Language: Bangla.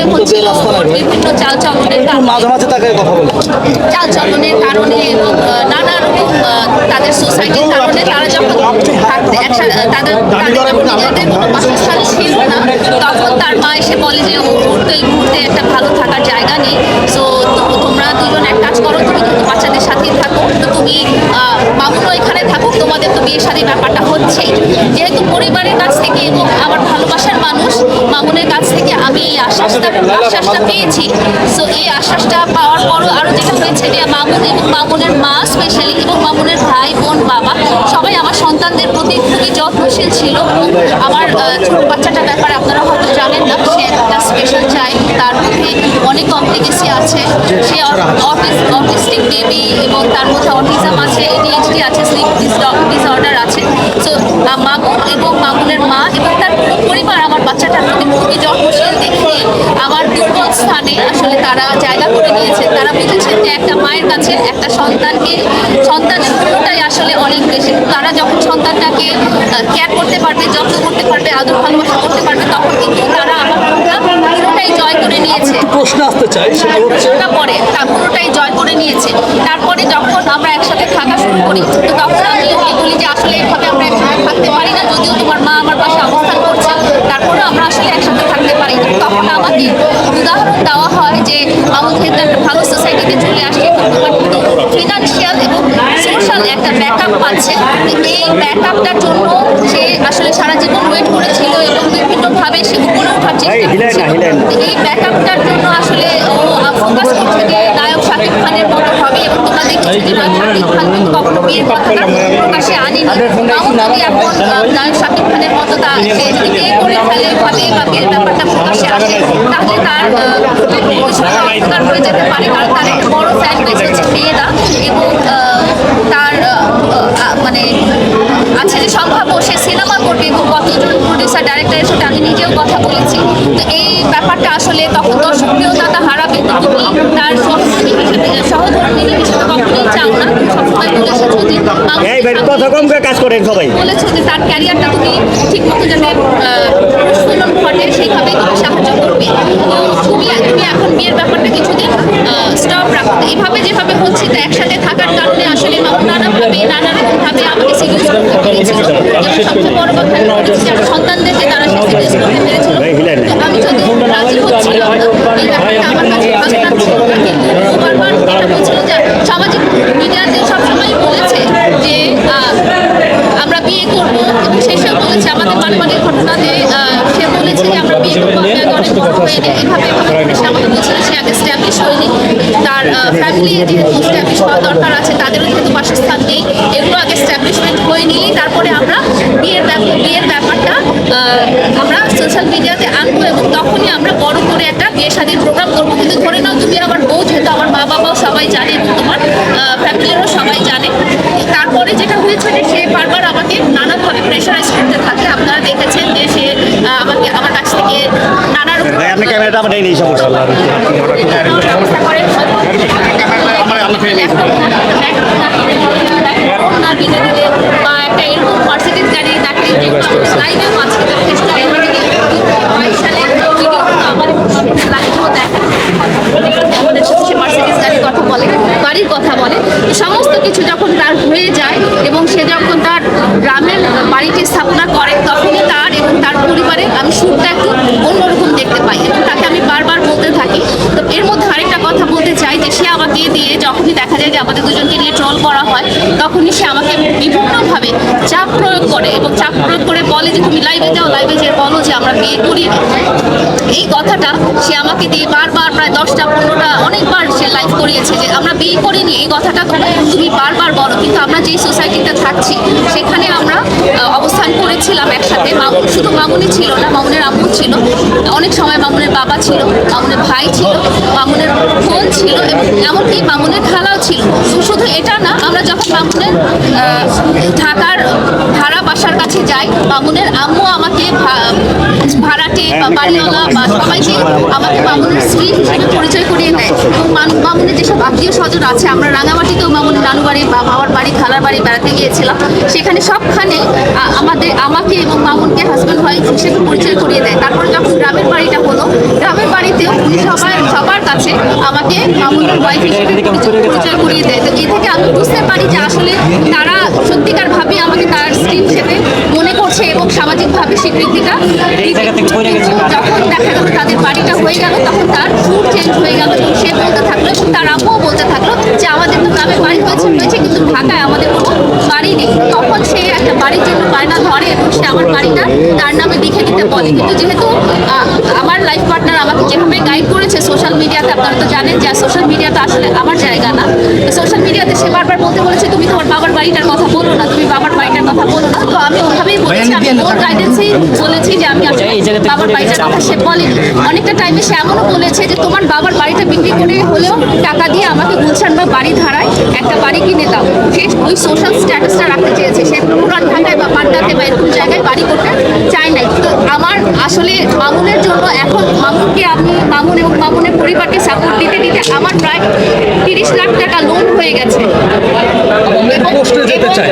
প্রবলেম হচ্ছিল বিভিন্ন চালচলনের কারণে এবং নানা রকম তাদের সোসাইটির কারণে তারা যখন তাদের নিজেদের কোনো বাসস্থান ছিল না, তখন তার মা এসে বলে যে এই মুহূর্তে একটা ভালো থাকার জায়গা নেই, সো তোমরা দুজন এক কাজ করো, তুমি কিন্তু বাচ্চাদের সাথেই থাকো, তো তুমি মামুনও এখানে থাকো, তোমাদের তো বিয়ের সাথে ব্যাপারটা হচ্ছে। যেহেতু পরিবারের কাছ থেকে এবং আমার ভালোবাসার মানুষ মামুনের কাছ থেকে আমি এই আশ্বাসটা পেয়েছি, সো এই আশ্বাসটা পাওয়ার পরও আরও যেটা হয়েছে যে মামুন এবং মামুনের মা স্পেশালি এবং মামুনের ভাই বোন বাবা সবাই আমার সন্তানদের প্রতি খুবই যত্নশীল ছিল। আমার ছোট বাচ্চাটার ব্যাপারে আপনারা হয়তো জানেন না, সে একটা স্পেশাল চাইল্ড, তার মধ্যে অনেক কমপ্লিকেসি আছে, সে অটিস্টিক বেবি এবং তার মধ্যে অটিজম আছে, ADHD আছে, স্লিপ ডিসঅর্ডার আছে। সো মামুন এবং মামুনের মা এবং তার পুরো পরিবার আমার বাচ্চাটার প্রতি খুবই যত্নশীল দেখে আমার দুর্বল স্থানে আসলে তারা জায়গা করে নিয়েছে। তারা বুঝেছেন যে একটা মায়ের কাছে একটা সন্তানের পুরোটাই আসলে অনেক বেশি। তারা যখন সন্তানটাকে কেয়ার করতে পারবে, যত্ন করতে পারবে, আদর ভালোবাসা করতে পারবে, তখন কিন্তু তারা আমার পুরোটাই জয় করে নিয়েছে। প্রশ্ন আসতে চাই সেটা হচ্ছে পরে পুরোটাই জয় করে নিয়েছে। তারপরে যখন আমরা একসাথে থাকা শুরু করি, তো তখন আমি ওকে বলি যে আসলে এভাবে আমরা একসাথে থাকতে পারি না, যদিও তোমার মা আমার পাশে অবস্থান করছে, তারপরেও আমরা আসলে একসাথে থাকতে পারি না। তখন আমাকে উদাহরণ দেওয়া হয় যে মামুন যেহেতু একটা ভালো সোসাইটিতে চলে আসে, ফিনান্সিয়াল এবং সোশ্যাল একটা ব্যাকআপ পাচ্ছে, এই ব্যাকআপটার জন্য সে আসলে সারা জীবন ওয়েট করেছিল এবং বিভিন্নভাবে সে উপরে ওঠার চেষ্টা করছিল। এই ব্যাকআপটার জন্য আসলে ও ফোকাস করছে যে নায়ক শাকিব খানের মতো হবে, এবং তোমরা দেখেছো যে নায়ক শাকিব খান কখনো বিয়ের কথাটা প্রকাশে আনেনি। মামুন যদি এখন নায়ক শাকিব খানের মতো সে যদি বিয়ে করে ফেলে ভাবে বা বিয়ের ব্যাপারটা প্রকাশে আসে, তাহলে তার অধিকার হয়ে যেতে পারে, কারণ তার একটা বড় ফ্যান বেস হচ্ছে মেয়েরা, এবং তার মানে আছে যে সম্ভাব্য সে সিনেমা করবে এবং কতজন প্রডিউসার ডাইরেক্টরের সাথে আমি নিজেও কথা বলেছি। তো এই ব্যাপারটা আসলে তখন দর্শকপ্রিয়তা হারাবে, তো তুমি তার সহধর্মী হিসেবে কখনোই চাও না। সবসময় বলেছো যে বলেছো যে তার ক্যারিয়ারটা তুমি ঠিক মতো যাতে প্রস্ফুলন ঘটে সেইভাবেই তুমি সাহায্য করবে। তো তুমি এখন বিয়ের ব্যাপারটা কিছুদিন স্টপ রাখো। এইভাবে যেভাবে হচ্ছে, তো একসাথে থাকার কারণে আসলে মামুন নানা রকমভাবে আমাকে সিরিয়াস করতে পেরেছিল, এবং সবচেয়ে বড় কথা হচ্ছে আমার সন্তানদেরকে তারা সিরিয়াস করতে পেরেছিল। তো আমি যদি রাজি হচ্ছিলাম না, এই ব্যাপারটা আমার কাছে ভালো লাগছিল, কিন্তু বারবার কথা বলছিল যে সামাজিক মিডিয়াতে সবসময় বলেছে যে আমরা বিয়ে করবো, এবং শেষেও বলেছে আমাদের পারিবারিক ঘটনাতে সে বলেছে যে আমরা বিয়ে করবো, আমি আগে অনেক বড় হয়ে যাই, এভাবে সে আমাকে বলছিল সে আগে স্ট্যাবলিশ হয়নি, তার ফ্যামিলি যেহেতু স্ট্যাবলিশ হওয়া দরকার আছে, তাদেরও যেহেতু বাসস্থান নেই, এগুলো আগে স্ট্যাবলিশমেন্ট হয়ে নিলেই তারপরে আমরা বিয়ের ব্যাপারটা আমরা সোশ্যাল মিডিয়াতে আনবো, এবং তখনই আমরা বড় করে একটা বিয়ে শাদীর প্রোগ্রাম করবো। কিন্তু ধরে নাও তুমি আমার বউ, যেহেতু আমার মা বাবাও সবাই জানে এবং তোমার ফ্যামিলিরও সবাই জানে। তারপরে যেটা হয়েছে যে সে বারবার আমাকে নানাভাবে প্রেশারাইজ করতে থাকে। আপনারা দেখেছেন যে সে আমার কাছ থেকে নানা রকম বা একটা এরকম মার্সিডিজ গাড়ি তাকে লাইভেও মাঝে সালে আমাদের সাথে সে মার্সিডিজ গাড়ির কথা বলে, বাড়ির কথা বলে। সমস্ত কিছু যখন তার হয়ে যায় এবং সে যখন তার গ্রামের বাড়িটি স্থাপনা করে, তখনই তার এবং তার পরিবারের আমি সুখটা একটু অন্যরকম দেখতে পাই, এবং তাকে আমি বারবার বলতে থাকি। তো এর মধ্যে আরেকটা কথা বলতে চাই যে সে আমাকে দিয়ে যখনই দেখা যায় যে আমাদের দুজনকে নিয়ে ট্রল করা হয়, তখনই সে আমাকে বিভিন্নভাবে চাপ প্রয়োগ করে, এবং চাপ প্রয়োগ করে বলে যে তুমি লাইভে যাও, লাইভে যেয়ে বলো যে আমরা বিয়ে করি। এই কথাটা সে আমাকে দিয়ে বারবার প্রায় 10টা-15টা অনেকবার সে লাইভ করিয়েছে যে আমরা বিয়ে করিনি, এই কথাটা তুমি বারবার বলো। কিন্তু আমরা যেই সোসাইটিতে থাকছি সেখানে আমরা অবস্থান করেছিলাম একসাথে। শুধু মামুনই ছিল না, মামুনের আম্মু ছিল, অনেক সময় মামুনের বাবা ছিল, মামুনের ভাই ছিল, মামুনের বোন ছিল, এবং এমনকি মামুনের খালাও ছিল। শুধু এটা না, আমরা যখন মামুনের ঢাকার ভাড়া বাসার কাছে যাই, মামুনের আম্মু আমাকে ভাড়াটে বা বাড়িওয়ালা বা সবাইকে আমাকে মামুনের স্ত্রী হিসেবে পরিচয় করিয়ে দেয়। এবং মামুনের যেসব আত্মীয় স্বজন আছে, আমরা রাঙামাটিতেও মামুনের নানু বাড়ি বা বাবার বাড়ি খালার বাড়ি বেড়াতে গিয়েছিলাম, সেখানে সবখানে আমাকে এবং মামুনকে হাজব্যান্ড ওয়াইফ হিসেবে পরিচয় করিয়ে দেয়। তারপরে যখন গ্রামের বাড়িটা হলো, গ্রামের বাড়িতেও উনি সবার কাছে আমাকে মামুনের ওয়াইফ হিসেবে পরিচয় করিয়ে দেয়। তো এ থেকে আমি বুঝতে পারি যে আসলে তারা সত্যিকার ভাবে আমাকে তার স্ত্রী হিসেবে মনে করছে এবং সামাজিকভাবে স্বীকৃতিটা যখন দেখা গেল তাদের বাড়িটা হয়ে গেল, তখন তার ফুড চেঞ্জ হয়ে গেল এবং সে বলতে থাকলো এবং তার আম্মুও বলতে থাকলো যে আমাদের তো গ্রামের বাড়ি হয়েছে কিন্তু ঢাকায় আমাদের কোনো বাড়ি নেই। তখন সে একটা বাড়ির জন্য বায়না ধরে এবং সে আমার বাড়িটা তার নামে লিখে দিতে বলে। কিন্তু যেহেতু আমার লাইফ পার্টনার আমাকে যেভাবে গাইড করেছে সোশ্যাল মিডিয়াতে, আপনারা তো জানেন যে সোশ্যাল মিডিয়াতে আসলে আমার জায়গা না। সোশ্যাল মিডিয়াতে সে বারবার বলতে বলেছে তুমি তোমার বাবার বাড়িটার কথা বলো না, তুমি বাবার বাড়িটার কথা বলো না। তো আমি ওভাবেই বলেছি, আমি ওর গাইডেন্সেই বলেছি যে আমি আসলে বাবার বাড়িটার কথা সে বলেনি। অনেকটা টাইমে সে এমনও বলেছে যে তোমার বাবার বাড়িটা বিক্রি করে হলেও টাকা দিয়ে আমাকে গুলশান বা বাড়ি ধারায় একটা বাড়ি কিনে দাও। সে ওই সোশ্যাল স্ট্যাটাসটা রাখতে চেয়েছে, সে পুরান ঢাকায় বা পান্ডাতে বা এরকম জায়গায় বাড়ি করতে চায় নাই। তো আমার আসলে মামুনের জন্য এখন মামুন এবং মামুনের পরিবারকে সাপোর্ট দিতে দিতে আমার প্রায় 30 লাখ টাকা লোন হয়ে গেছে। পোস্টে যেতে চাই।